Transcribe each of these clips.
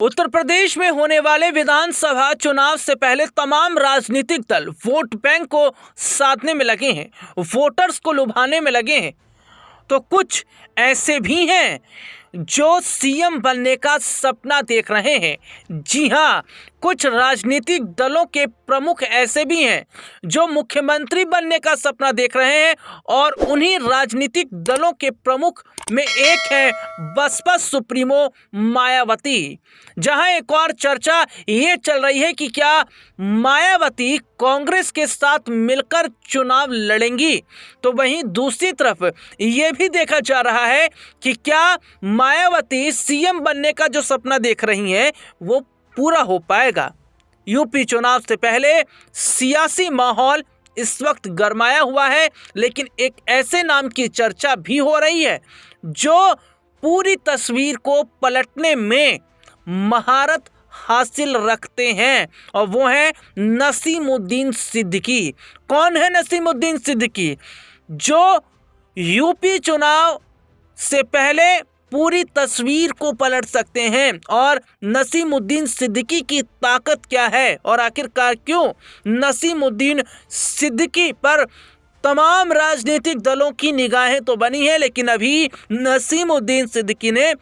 उत्तर प्रदेश में होने वाले विधानसभा चुनाव से पहले तमाम राजनीतिक दल वोट बैंक को साधने में लगे हैं, वोटर्स को लुभाने में लगे हैं। तो कुछ ऐसे भी हैं जो सीएम बनने का सपना देख रहे हैं। जी हाँ, कुछ राजनीतिक दलों के प्रमुख ऐसे भी हैं जो मुख्यमंत्री बनने का सपना देख रहे हैं और उन्हीं राजनीतिक दलों के प्रमुख में एक है बसपा सुप्रीमो मायावती। जहां एक और चर्चा ये चल रही है कि क्या मायावती कांग्रेस के साथ मिलकर चुनाव लड़ेंगी, तो वहीं दूसरी तरफ ये भी देखा जा रहा है कि क्या मायावती सीएम बनने का जो सपना देख रही हैं वो पूरा हो पाएगा। यूपी चुनाव से पहले सियासी माहौल इस वक्त गरमाया हुआ है, लेकिन एक ऐसे नाम की चर्चा भी हो रही है जो पूरी तस्वीर को पलटने में महारत हासिल रखते हैं, और वो है नसीमुद्दीन सिद्दीकी। कौन है नसीमुद्दीन सिद्दीकी? जो यूपी चुनाव से पहले पूरी तस्वीर को पलट सकते हैं। और नसीमुद्दीन सिद्दीकी की ताकत क्या है और आखिरकार क्यों नसीमुद्दीन सिद्दीकी पर तमाम राजनीतिक दलों की निगाहें तो बनी है, लेकिन अभी नसीमुद्दीन सिद्दीकी ने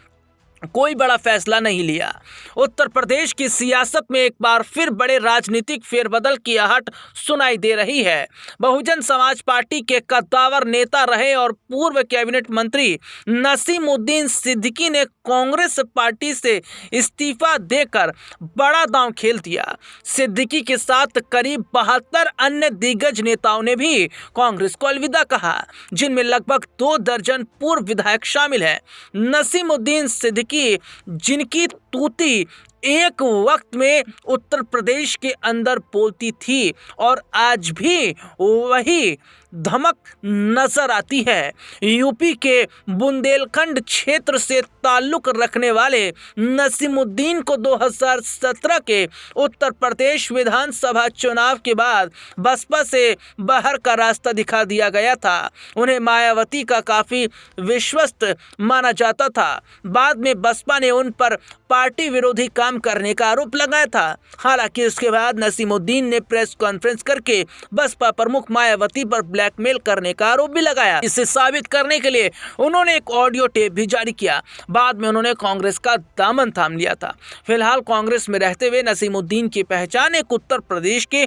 कोई बड़ा फैसला नहीं लिया। उत्तर प्रदेश की सियासत में एक बार फिर बड़े राजनीतिक फेरबदल की आहट सुनाई दे रही है। बहुजन समाज पार्टी के कद्दावर नेता रहे और पूर्व कैबिनेट मंत्री नसीमुद्दीन सिद्दीकी ने कांग्रेस पार्टी से इस्तीफा देकर बड़ा दांव खेल दिया। सिद्दीकी के साथ करीब 72 अन्य दिग्गज नेताओं ने भी कांग्रेस को अलविदा कहा, जिनमें लगभग 2 दर्जन पूर्व विधायक शामिल हैं। नसीमुद्दीन सिद्दीकी जिनकी तूती एक वक्त में उत्तर प्रदेश के अंदर बोलती थी और आज भी वही धमक नजर आती है। यूपी के बुंदेलखंड क्षेत्र से ताल्लुक रखने वाले नसीमुद्दीन को 2017 के उत्तर प्रदेश विधानसभा चुनाव के बाद बसपा से बाहर का रास्ता दिखा दिया गया था। उन्हें मायावती का काफ़ी विश्वस्त माना जाता था। बाद में बसपा ने उन पर पार्टी विरोधी काम करने का आरोप लगाया था। हालांकि उसके बाद नसीमुद्दीन ने प्रेस कॉन्फ्रेंस करके बसपा प्रमुख मायावती पर ब्लैकमेल करने का आरोप भी लगाया। इसे साबित करने के लिए उन्होंने एक ऑडियो टेप भी जारी किया। बाद में उन्होंने कांग्रेस का दामन थाम लिया था। फिलहाल कांग्रेस में रहते हुए नसीमुद्दीन की पहचान एक उत्तर प्रदेश के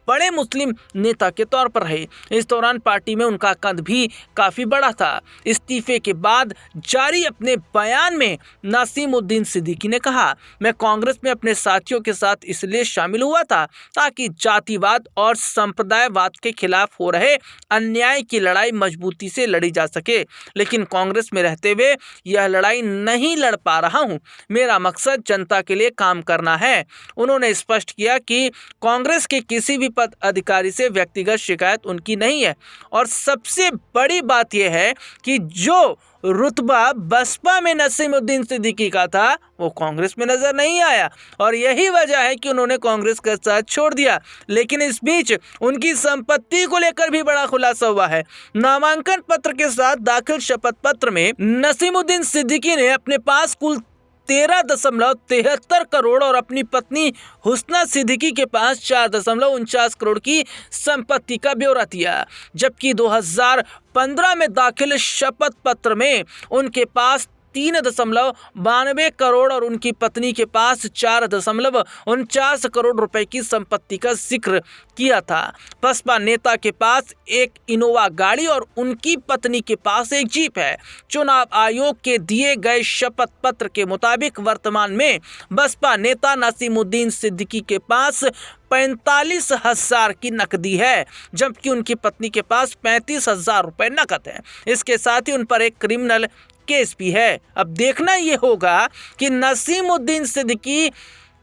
बड़े मुस्लिम नेता के तौर पर रही। इस दौरान पार्टी में उनका कद भी काफी बड़ा था। इस्तीफे के बाद जारी अपने बयान में नसीमुद्दीन सिद्दीकी ने कहा, मैं कांग्रेस में अपने साथियों के साथ इसलिए शामिल हुआ था ताकि जातिवाद और संप्रदायवाद के खिलाफ हो रहे अन्याय की लड़ाई मजबूती से लड़ी जा सके, लेकिन कांग्रेस में रहते हुए यह लड़ाई नहीं लड़ पा रहा हूं। मेरा मकसद जनता के लिए काम करना है। उन्होंने स्पष्ट किया कि कांग्रेस के किसी भी पद अधिकारी से व्यक्तिगत शिकायत उनकी नहीं है, और सबसे बड़ी बात यह है कि जो रुतबा बसपा में नसीमुद्दीन सिद्दीकी का था वो कांग्रेस में नजर नहीं आया, और यही वजह है कि उन्होंने कांग्रेस का साथ छोड़ दिया। लेकिन इस बीच उनकी संपत्ति को लेकर भी बड़ा खुलासा हुआ है। नामांकन पत्र के साथ दाखिल शपथ पत्र में नसीमुद्दीन सिद्दीकी ने अपने पास कुल 13.73 करोड़ और अपनी पत्नी हुस्ना सिद्दीकी के पास 4.49 करोड़ की संपत्ति का ब्यौरा दिया, जबकि 2015 में दाखिल शपथ पत्र में उनके पास 3.92 करोड़ और उनकी पत्नी के पास 4.49 करोड़ रुपए की संपत्ति का जिक्र किया था। बसपा नेता के पास एक इनोवा गाड़ी और उनकी पत्नी के पास एक जीप है। चुनाव आयोग के दिए गए शपथ पत्र के मुताबिक वर्तमान में बसपा नेता नसीमुद्दीन सिद्दीकी के पास 45,000 की नकदी है, जबकि उनकी पत्नी के पास 35,000 रुपए नकद है। इसके साथ ही उन पर एक क्रिमिनल केस भी है। अब देखना ये होगा कि नसीमुद्दीन सिद्दीकी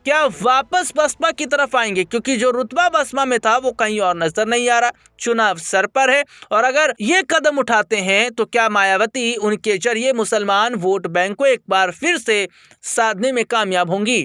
क्या वापस बसपा की तरफ आएंगे, क्योंकि जो रुतबा बसपा में था वो कहीं और नजर नहीं आ रहा। चुनाव सर पर है, और अगर ये कदम उठाते हैं तो क्या मायावती उनके जरिए मुसलमान वोट बैंक को एक बार फिर से साधने में कामयाब होंगी।